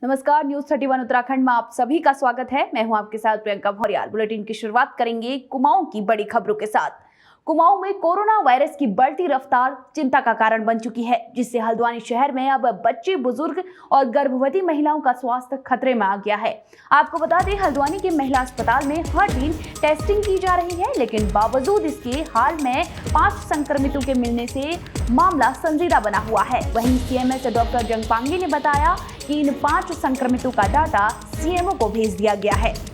नमस्कार, न्यूज 31 उत्तराखंड में आप सभी का स्वागत है। मैं हूं आपके साथ प्रियंका भौरियाल। बुलेटिन की शुरुआत करेंगे कुमाऊं की बड़ी खबरों के साथ। कुमाऊं में कोरोना वायरस की बढ़ती रफ्तार चिंता का कारण बन चुकी है, जिससे हल्द्वानी शहर में अब बच्चे, बुजुर्ग और गर्भवती महिलाओं का स्वास्थ्य खतरे में आ गया है। आपको बता दें, हल्द्वानी के महिला अस्पताल में हर दिन टेस्टिंग की जा रही है, लेकिन बावजूद इसके हाल में 5 संक्रमितों के मिलने से मामला संजीदा बना हुआ है। वहीं सीएमएस डॉक्टर जंगपांगे ने बताया कि इन 5 संक्रमितों का डाटा सीएमओ को भेज दिया गया है।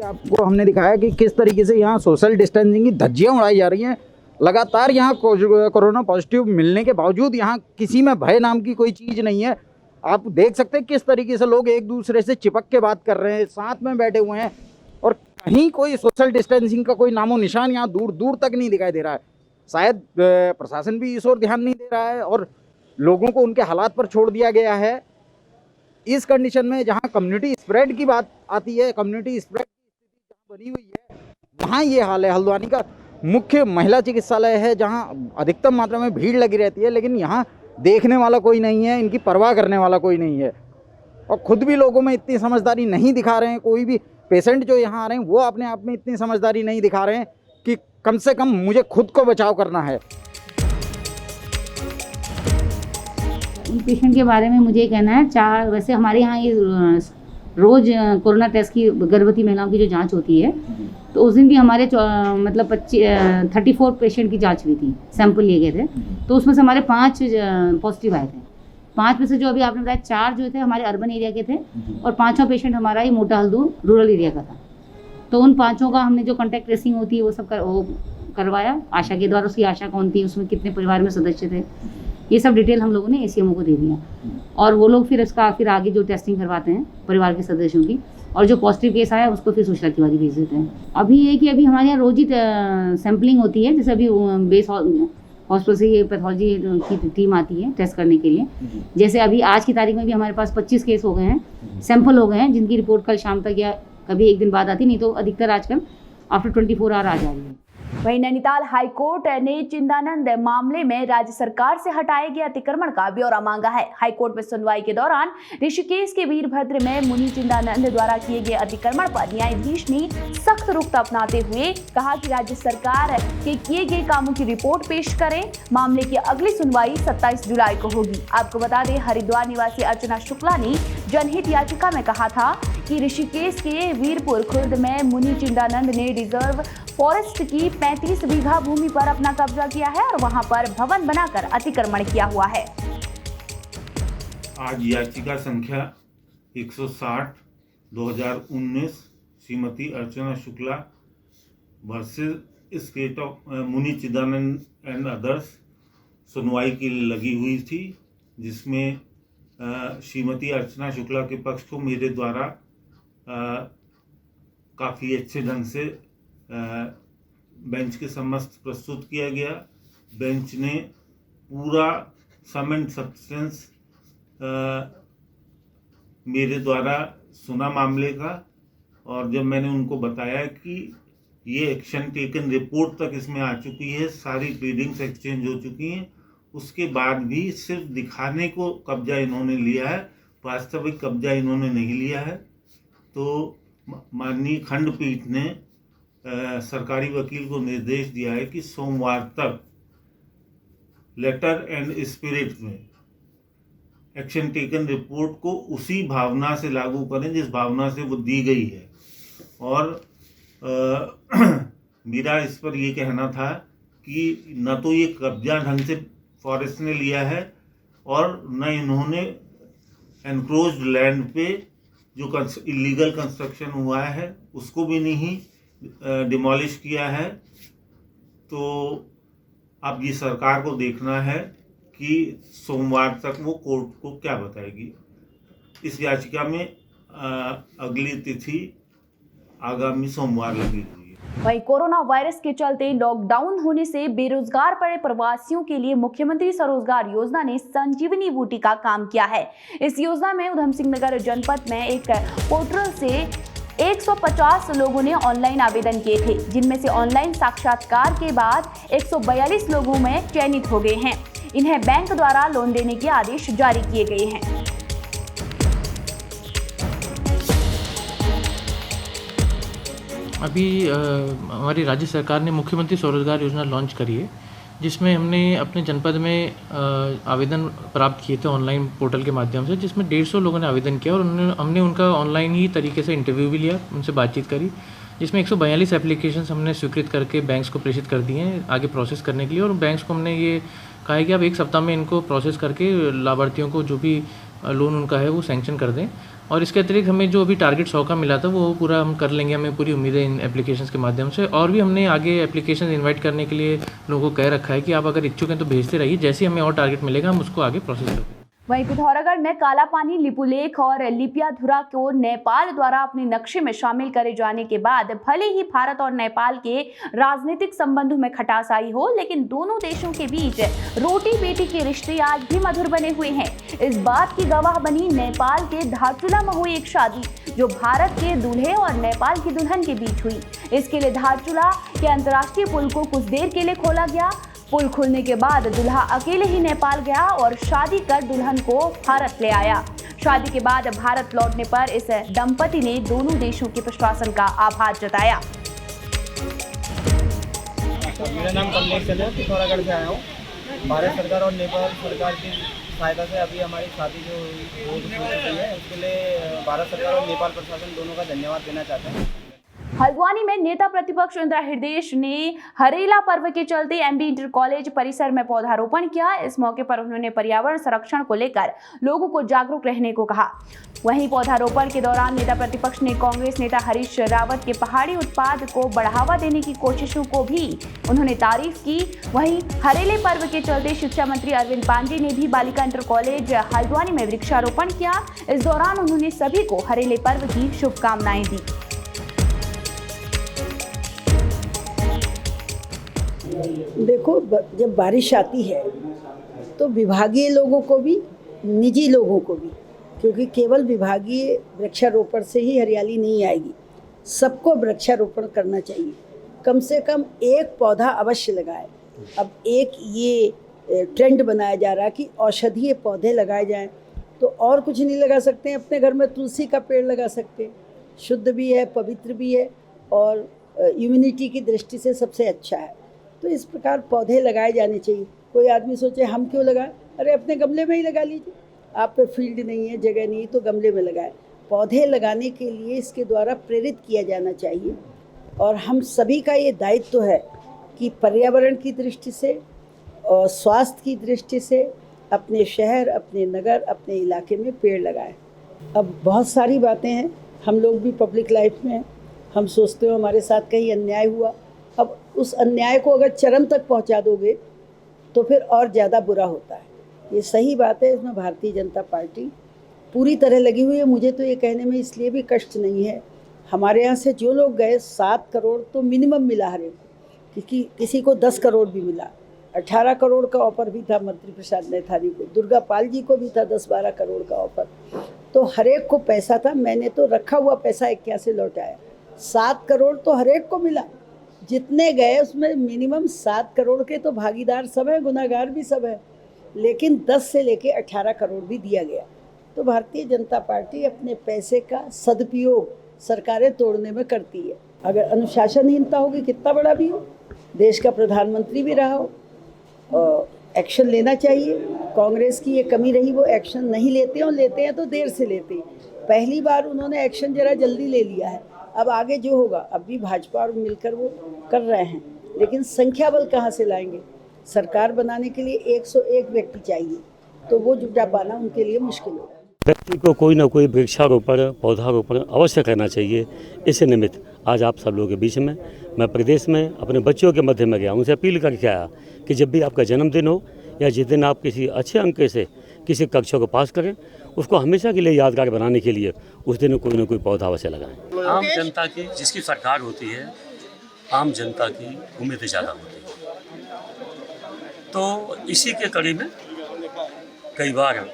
आपको हमने दिखाया कि किस तरीके से यहाँ सोशल डिस्टेंसिंग की धज्जियां उड़ाई जा रही हैं। लगातार यहाँ कोरोना पॉजिटिव मिलने के बावजूद यहाँ किसी में भय नाम की कोई चीज़ नहीं है। आप देख सकते हैं किस तरीके से लोग एक दूसरे से चिपक के बात कर रहे हैं, साथ में बैठे हुए हैं और कहीं कोई सोशल डिस्टेंसिंग का कोई नामो निशान यहाँ दूर दूर तक नहीं दिखाई दे रहा है। शायद प्रशासन भी इस ओर ध्यान नहीं दे रहा है और लोगों को उनके हालात पर छोड़ दिया गया है। इस कंडीशन में जहाँ कम्युनिटी स्प्रेड की बात आती है, कम्युनिटी स्प्रेड बनी हुई है, वहाँ ये हाल है। हल्द्वानी का मुख्य महिला चिकित्सालय है जहाँ अधिकतम मात्रा में भीड़ लगी रहती है, लेकिन यहाँ देखने वाला कोई नहीं है, इनकी परवाह करने वाला कोई नहीं है और खुद भी लोगों में इतनी समझदारी नहीं दिखा रहे हैं। कोई भी पेशेंट जो यहाँ आ रहे हैं वो अपने आप में इतनी समझदारी नहीं दिखा रहे हैं कि कम से कम मुझे खुद को बचाव करना है। इन पेशेंट के बारे में मुझे कहना है, वैसे हमारे यहाँ ये रोज़ कोरोना टेस्ट की गर्भवती महिलाओं की जो जांच होती है, तो उस दिन भी हमारे 34 पेशेंट की जांच हुई थी, सैंपल लिए गए थे, तो उसमें से हमारे 5 पॉजिटिव आए थे। 5 में से जो अभी आपने बताया 4 जो थे हमारे अर्बन एरिया के थे और 5वां पेशेंट हमारा ही मोटा हल्दू रूरल एरिया का था। तो उन 5 का हमने जो कॉन्टैक्ट ट्रेसिंग होती है वो सब करवाया आशा के द्वारा। उसकी आशा कौन थी, उसमें कितने परिवार में सदस्य थे, ये सब डिटेल हम लोगों ने एसीएमओ को दे दिया और वो लोग फिर आगे जो टेस्टिंग करवाते हैं परिवार के सदस्यों की, और जो पॉजिटिव केस आया उसको फिर सूचना तिवारी भेज देते हैं। अभी ये कि अभी हमारे यहाँ रोज ही सैम्पलिंग होती है, जैसे अभी बेस हॉस्पिटल से ये पैथोलॉजी की टीम आती है टेस्ट करने के लिए। जैसे अभी आज की तारीख में भी हमारे पास 25 केस हो गए हैं, सैंपल हो गए हैं, जिनकी रिपोर्ट कल शाम तक या कभी एक दिन बाद आती, नहीं तो अधिकतर आजकल आफ्टर 24 आवर आ जा रही है। वहीं नैनीताल हाईकोर्ट ने चिंदानंद मामले में राज्य सरकार से हटाए गए अतिक्रमण का ब्यौरा मांगा है। हाईकोर्ट में सुनवाई के दौरान ऋषिकेश के वीरभद्र में मुनि चिंदानंद द्वारा किए गए अतिक्रमण पर न्यायाधीश ने सख्त रुख अपनाते हुए कहा कि राज्य सरकार के किए गए कामों की रिपोर्ट पेश करें। मामले की अगली सुनवाई 27 जुलाई को होगी। आपको बता दें, हरिद्वार निवासी अर्चना शुक्ला ने जनहित याचिका में कहा था कि ऋषिकेश के वीरपुर खुर्द में मुनि चिंदानंद ने रिजर्व फॉरेस्ट की 35 बीघा भूमि पर अपना कब्जा किया है और वहां पर भवन बनाकर अतिक्रमण किया हुआ है। आज याचिका संख्या 160/2019 श्रीमती अर्चना शुक्ला वर्सेस स्टेट ऑफ मुनि चिदानंद एंड अदर्स सुनवाई के लिए लगी हुई थी, जिसमें श्रीमती अर्चना शुक्ला के पक्ष को मेरे द्वारा काफ़ी अच्छे ढंग से बेंच के समक्ष प्रस्तुत किया गया। बेंच ने पूरा सम एंड सब्सटेंस मेरे द्वारा सुना मामले का, और जब मैंने उनको बताया कि ये एक्शन टेकन रिपोर्ट तक इसमें आ चुकी है, सारी प्लीडिंग्स एक्सचेंज हो चुकी हैं, उसके बाद भी सिर्फ दिखाने को कब्जा इन्होंने लिया है, वास्तविक कब्जा इन्होंने नहीं लिया है। तो माननीय खंडपीठ ने सरकारी वकील को निर्देश दिया है कि सोमवार तक लेटर एंड स्पिरिट में एक्शन टेकन रिपोर्ट को उसी भावना से लागू करें जिस भावना से वो दी गई है। और मेरा इस पर ये कहना था कि न तो ये कब्जा ढंग से फॉरेस्ट ने लिया है और न इन्होंने एनक्रोच्ड लैंड पे जो इलीगल कंस्ट्रक्शन हुआ है उसको भी नहीं डिमोलिश किया है। तो अब ये सरकार को देखना है कि सोमवार तक वो कोर्ट को क्या बताएगी। इस याचिका में अगली तिथि आगामी सोमवार लगी हुई है। वहीं कोरोना वायरस के चलते लॉकडाउन होने से बेरोजगार पड़े प्रवासियों के लिए मुख्यमंत्री स्वरोजगार योजना ने संजीवनी बूटी का काम किया है। इस योजना में उधम सिंह नगर जनपद में एक पोर्टल से 150 लोगों ने ऑनलाइन आवेदन किए थे, जिनमें से ऑनलाइन साक्षात्कार के बाद 142 लोगों में चयनित हो गए हैं। इन्हें बैंक द्वारा लोन देने के आदेश जारी किए गए हैं। अभी हमारी राज्य सरकार ने मुख्यमंत्री स्वरोजगार योजना लॉन्च करी है, जिसमें हमने अपने जनपद में आवेदन प्राप्त किए थे ऑनलाइन पोर्टल के माध्यम से, जिसमें 150 लोगों ने आवेदन किया और हमने उनका ऑनलाइन ही तरीके से इंटरव्यू भी लिया, उनसे बातचीत करी, जिसमें 142 एप्लीकेशंस हमने स्वीकृत करके बैंक्स को प्रेषित कर दिए हैं आगे प्रोसेस करने के लिए। और बैंक्स को हमने ये कहा है कि आप 1 सप्ताह में इनको प्रोसेस करके लाभार्थियों को जो भी लोन उनका है वो सैंक्शन कर दें। और इसके अतिरिक्त हमें जो अभी टारगेट 100 का मिला था वो पूरा हम कर लेंगे, हमें पूरी उम्मीद है इन एप्लीकेशंस के माध्यम से। और भी हमने आगे एप्लीकेशन इनवाइट करने के लिए लोगों को कह रखा है कि आप अगर इच्छुक हैं तो भेजते रहिए, जैसे ही हमें और टारगेट मिलेगा हम उसको आगे प्रोसेस करेंगे। वहीं पिथौरागढ़ में कालापानी, लिपुलेख और लिपियाधुरा को नेपाल द्वारा अपने नक्शे में शामिल करे जाने के बाद भले ही भारत और नेपाल के राजनीतिक संबंधों में खटास आई हो, लेकिन दोनों देशों के बीच रोटी बेटी के रिश्ते आज भी मधुर बने हुए हैं। इस बात की गवाह बनी नेपाल के धारचूला में हुई एक शादी, जो भारत के दूल्हे और नेपाल की दुल्हन के बीच हुई। इसके लिए धारचूला के अंतर्राष्ट्रीय पुल को कुछ देर के लिए खोला गया। पुल खुलने के बाद दूल्हा अकेले ही नेपाल गया और शादी कर दुल्हन को भारत ले आया। शादी के बाद भारत लौटने पर इस दंपति ने दोनों देशों के प्रशासन का आभार जताया। मेरा नाम कमलेश है, पिथौरागढ़ से आया हूँ। भारत सरकार और नेपाल सरकार की सहायता से अभी हमारी शादी जो हो चुकी है, उसके लिए भारत सरकार और नेपाल प्रशासन दोनों का धन्यवाद देना चाहते हैं। हल्द्वानी में नेता प्रतिपक्ष इंदिरा हृदयेश ने हरेला पर्व के चलते एमबी इंटर कॉलेज परिसर में पौधारोपण किया। इस मौके पर उन्होंने पर्यावरण संरक्षण को लेकर लोगों को जागरूक रहने को कहा। वहीं पौधारोपण के दौरान नेता प्रतिपक्ष ने कांग्रेस नेता हरीश रावत के पहाड़ी उत्पाद को बढ़ावा देने की कोशिशों को भी उन्होंने तारीफ की। वहीं हरेले पर्व के चलते शिक्षा मंत्री अरविंद पांडे ने भी बालिका इंटर कॉलेज हल्द्वानी में वृक्षारोपण किया। इस दौरान उन्होंने सभी को हरेले पर्व की शुभकामनाएं दी। देखो, जब बारिश आती है तो विभागीय लोगों को भी, निजी लोगों को भी, क्योंकि केवल विभागीय वृक्षारोपण से ही हरियाली नहीं आएगी, सबको वृक्षारोपण करना चाहिए। कम से कम एक पौधा अवश्य लगाए। अब एक ये ट्रेंड बनाया जा रहा है कि औषधीय पौधे लगाए जाएं, तो और कुछ नहीं लगा सकते हैं। अपने घर में तुलसी का पेड़ लगा सकते हैं, शुद्ध भी है, पवित्र भी है और इम्यूनिटी की दृष्टि से सबसे अच्छा है। तो इस प्रकार पौधे लगाए जाने चाहिए। कोई आदमी सोचे हम क्यों लगाएं, अरे अपने गमले में ही लगा लीजिए। आप पे फील्ड नहीं है, जगह नहीं है, तो गमले में लगाएं। पौधे लगाने के लिए इसके द्वारा प्रेरित किया जाना चाहिए। और हम सभी का ये दायित्व है कि पर्यावरण की दृष्टि से और स्वास्थ्य की दृष्टि से अपने शहर, अपने नगर, अपने इलाके में पेड़ लगाएं। अब बहुत सारी बातें हैं, हम लोग भी पब्लिक लाइफ में हैं, हम सोचते हो हमारे साथ कहीं अन्याय हुआ। अब उस अन्याय को अगर चरम तक पहुंचा दोगे तो फिर और ज़्यादा बुरा होता है। ये सही बात है, इसमें भारतीय जनता पार्टी पूरी तरह लगी हुई है। मुझे तो ये कहने में इसलिए भी कष्ट नहीं है, हमारे यहाँ से जो लोग गए 7 करोड़ तो मिनिमम मिला हर एक को, किसी को 10 करोड़ भी मिला। 18 करोड़ का ऑफर भी था मंत्री प्रसाद नैथारी को, दुर्गा पाल जी को भी था 10-12 करोड़ का ऑफर। तो हर एक को पैसा था। मैंने तो रखा हुआ पैसा 81 लौटाया। 7 करोड़ तो हर एक को मिला। जितने गए उसमें मिनिमम 7 करोड़ के तो भागीदार सब हैं, गुनाहगार भी सब हैं, लेकिन 10 से लेके 18 करोड़ भी दिया गया। तो भारतीय जनता पार्टी अपने पैसे का सदुपयोग सरकारें तोड़ने में करती है। अगर अनुशासनहीनता होगी, कितना बड़ा भी हो, देश का प्रधानमंत्री भी रहा हो, एक्शन लेना चाहिए। कांग्रेस की ये कमी रही, वो एक्शन नहीं लेते हैं, लेते हैं तो देर से लेते हैं। पहली बार उन्होंने एक्शन जरा जल्दी ले लिया है। अब आगे जो होगा, अब भी भाजपा और मिलकर वो कर रहे हैं, लेकिन संख्या बल कहाँ से लाएंगे? सरकार बनाने के लिए 101 व्यक्ति चाहिए, तो वो जुटा पाना उनके लिए मुश्किल होगा। व्यक्ति को कोई ना कोई वृक्षारोपण, पौधारोपण अवश्य करना चाहिए। इसी निमित्त आज आप सब लोगों के बीच में मैं प्रदेश में अपने बच्चों के मध्य में गया, उनसे अपील करके आया कि जब भी आपका जन्मदिन हो या जिस दिन आप किसी अच्छे अंक से किसी कक्षा को पास करें, उसको हमेशा के लिए यादगार बनाने के लिए उस दिन कोई ना कोई पौधा अवश्य लगाएं। आम जनता की जिसकी सरकार होती है, आम जनता की उम्मीदें ज़्यादा होती है, तो इसी के कड़ी में कई बार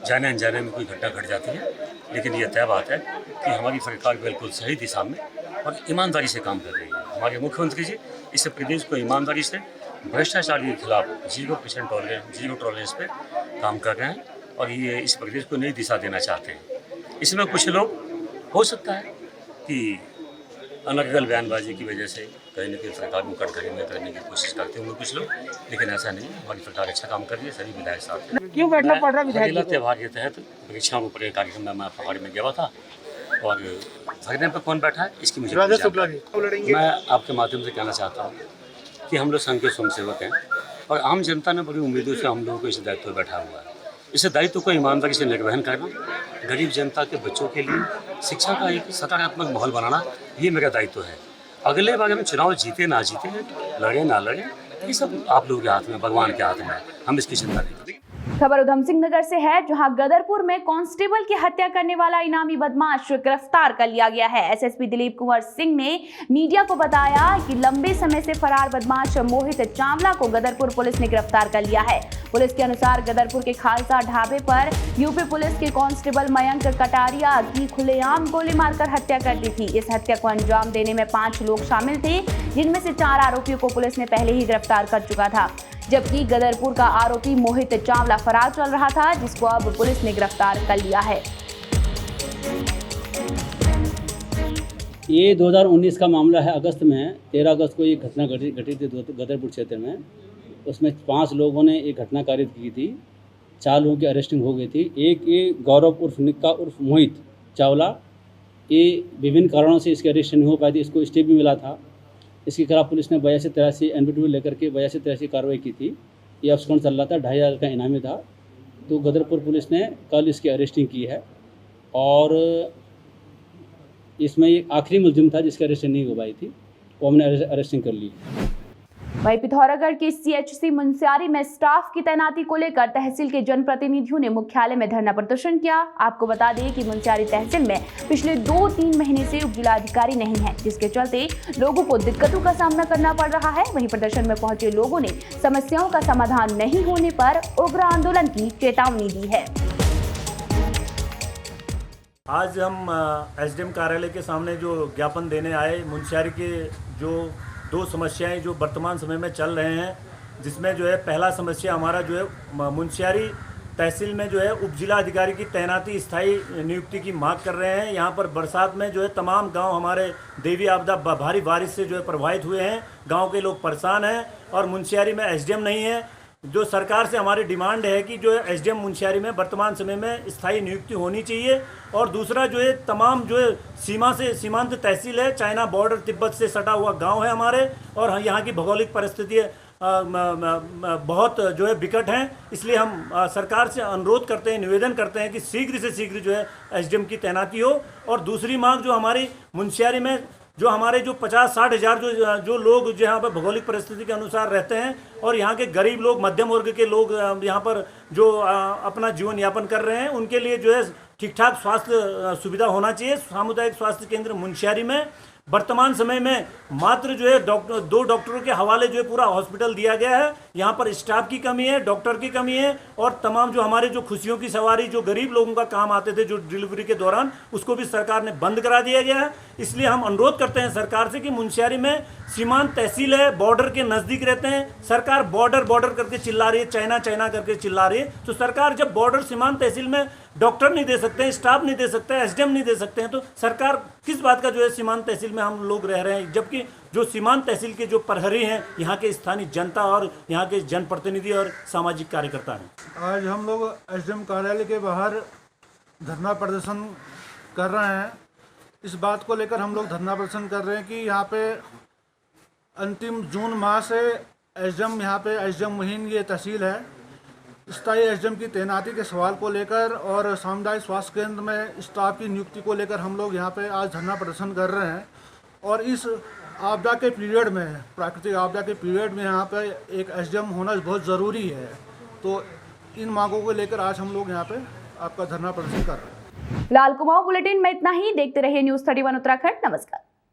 जाने अनजाने में कोई घटना घट जाती है, लेकिन ये तय बात है कि हमारी सरकार बिल्कुल सही दिशा में और ईमानदारी से काम कर रही है। हमारे मुख्यमंत्री जी इस प्रदेश को ईमानदारी से भ्रष्टाचार के खिलाफ 0% टॉलरेंस पे काम कर रहे हैं और ये इस प्रदेश को नई दिशा देना चाहते हैं। इसमें कुछ लोग हो सकता है कि अनर्गल बयानबाजी की वजह से कहीं न कहीं सरकार को कटघरे में करने की कोशिश करते होंगे कुछ लोग, लेकिन ऐसा नहीं है। हमारी सरकार अच्छा काम कर रही है, सभी विधायक साथ हैं। क्यों बैठना पड़ रहा है विधायक? त्यौहार के तहत वृक्षारोपण के कार्यक्रम में मैं पहाड़ में गया था और धरने पर कौन बैठा है इसकी मुझे मैं आपके माध्यम से कहना चाहता हूँ कि हम लोग संघ के स्वयंसेवक हैं और आम जनता ने बड़ी उम्मीदों से हम लोगों को इस दायित्व पर बैठा हुआ है। इस दायित्व को ईमानदारी से निर्वहन करना, गरीब जनता के बच्चों के लिए शिक्षा का एक सकारात्मक माहौल बनाना, ये मेरा दायित्व है। अगले बार में चुनाव जीते ना जीते, लड़े ना लड़े, ये सब आप लोगों के हाथ में, भगवान के हाथ में, हम इसकी चिंता नहीं करते। खबर उधम सिंह नगर से है, जहां गदरपुर में कांस्टेबल की हत्या करने वाला इनामी बदमाश गिरफ्तार कर लिया गया है। एसएसपी दिलीप कुंवर सिंह ने मीडिया को बताया कि लंबे समय से फरार बदमाश मोहित चावला को गदरपुर पुलिस ने गिरफ्तार कर लिया है। पुलिस के अनुसार गदरपुर के खालसा ढाबे पर यूपी पुलिस के कांस्टेबल मयंक कटारिया की खुलेआम गोली मारकर हत्या कर दी थी। इस हत्या को अंजाम देने में 5 लोग शामिल थे, जिनमें से 4 आरोपियों को पुलिस ने पहले ही गिरफ्तार कर चुका था, जबकि गदरपुर का आरोपी मोहित चावला फरार चल रहा था, जिसको अब पुलिस ने गिरफ्तार कर लिया है। ये 2019 का मामला है। अगस्त में 13 अगस्त को ये घटना घटित थी गदरपुर क्षेत्र में। उसमें 5 लोगों ने एक घटना कारित की थी, 4 लोगों की अरेस्टिंग हो गई थी। एक ये गौरव उर्फ निक्का उर्फ मोहित चावला, ये विभिन्न कारणों से इसकी अरेस्ट नहीं हो पाई थी, इसको स्टे भी मिला था। इसके खिलाफ पुलिस ने 82-83 एनपीटी लेकर के 82-83 कार्रवाई की थी। ये अफसर चल रहा था, 2500 का इनामी था। तो गदरपुर पुलिस ने कल इसकी अरेस्टिंग की है और इसमें एक आखिरी मुलजिम था जिसकी अरेस्टिंग नहीं हो पाई थी, वो हमने अरेस्टिंग कर ली। वहीं पिथौरागढ़ के सीएचसी मुनस्यारी में स्टाफ की तैनाती को लेकर तहसील के जनप्रतिनिधियों ने मुख्यालय में धरना प्रदर्शन किया। आपको बता दें कि मुनस्यारी तहसील में पिछले 2-3 महीने से उपजिलाधिकारी नहीं है, जिसके चलते लोगों को दिक्कतों का सामना करना पड़ रहा है। वहीं प्रदर्शन में पहुंचे लोगों ने समस्याओं का समाधान नहीं होने पर उग्र आंदोलन की चेतावनी दी है। आज हम एसडीएम कार्यालय के सामने जो ज्ञापन देने आए, मुनस्यारी के जो 2 समस्याएं जो वर्तमान समय में चल रहे हैं, जिसमें जो है पहला समस्या हमारा जो है मुनस्यारी तहसील में जो है उपजिला अधिकारी की तैनाती स्थायी नियुक्ति की मांग कर रहे हैं। यहाँ पर बरसात में जो है तमाम गांव हमारे देवी आपदा भारी बारिश से जो है प्रभावित हुए हैं, गांव के लोग परेशान हैं और मुनस्यारी में एसडीएम नहीं है। जो सरकार से हमारी डिमांड है कि जो है एसडीएम मुनस्यारी में वर्तमान समय में स्थायी नियुक्ति होनी चाहिए। और दूसरा जो है तमाम जो है सीमांत तहसील है, चाइना बॉर्डर तिब्बत से सटा हुआ गांव है हमारे, और यहाँ की भौगोलिक परिस्थिति बहुत जो है विकट हैं। इसलिए हम सरकार से अनुरोध करते हैं, निवेदन करते हैं कि शीघ्र से शीघ्र जो है एसडीएम की तैनाती हो। और दूसरी मांग जो हमारी मुनस्यारी में जो हमारे जो 50-60 हज़ार जो लोग जो यहाँ पर भौगोलिक परिस्थिति के अनुसार रहते हैं और यहाँ के गरीब लोग, मध्यम वर्ग के लोग यहाँ पर जो अपना जीवन यापन कर रहे हैं, उनके लिए जो है ठीक ठाक स्वास्थ्य सुविधा होना चाहिए। सामुदायिक स्वास्थ्य केंद्र मुनस्यारी में वर्तमान समय में मात्र जो है 2 डॉक्टरों के हवाले जो है पूरा हॉस्पिटल दिया गया है। यहाँ पर स्टाफ की कमी है, डॉक्टर की कमी है और तमाम जो हमारे जो खुशियों की सवारी जो गरीब लोगों का काम आते थे जो डिलीवरी के दौरान, उसको भी सरकार ने बंद करा दिया गया है। इसलिए हम अनुरोध करते हैं सरकार से कि मुनस्यारी में सीमांत तहसील है, बॉर्डर के नज़दीक रहते हैं, सरकार बॉर्डर करके चिल्ला रही है, चाइना करके चिल्ला रही है। तो सरकार जब बॉर्डर सीमांत तहसील में डॉक्टर नहीं दे सकते हैं, स्टाफ नहीं दे सकते हैं, एसडीएम नहीं दे सकते हैं, तो सरकार किस बात का जो है सीमांत तहसील में हम लोग रह रहे हैं, जबकि जो सीमांत तहसील के जो प्रहरी हैं यहाँ के स्थानीय जनता और यहाँ के जनप्रतिनिधि और सामाजिक कार्यकर्ता हैं। आज हम लोग एसडीएम कार्यालय के बाहर धरना प्रदर्शन कर रहे हैं। इस बात को लेकर हम लोग धरना प्रदर्शन कर रहे हैं कि यहाँ पे अंतिम जून माह से एसडीएम यहाँ पे एसडीएम मुहिम ये तहसील है, स्थायी एसडीएम की तैनाती के सवाल को लेकर और सामुदायिक स्वास्थ्य केंद्र में स्टाफ की नियुक्ति को लेकर हम लोग यहाँ पे आज धरना प्रदर्शन कर रहे हैं। और इस आपदा के पीरियड में, प्राकृतिक आपदा के पीरियड में यहाँ पे एक एसडीएम होना बहुत ज़रूरी है। तो इन मांगों को लेकर आज हम लोग यहाँ पे आपका धरना प्रदर्शन कर रहे हैं। फिलहाल कुमाऊं बुलेटिन में इतना ही। देखते रहिए न्यूज़ 31 उत्तराखंड। नमस्कार।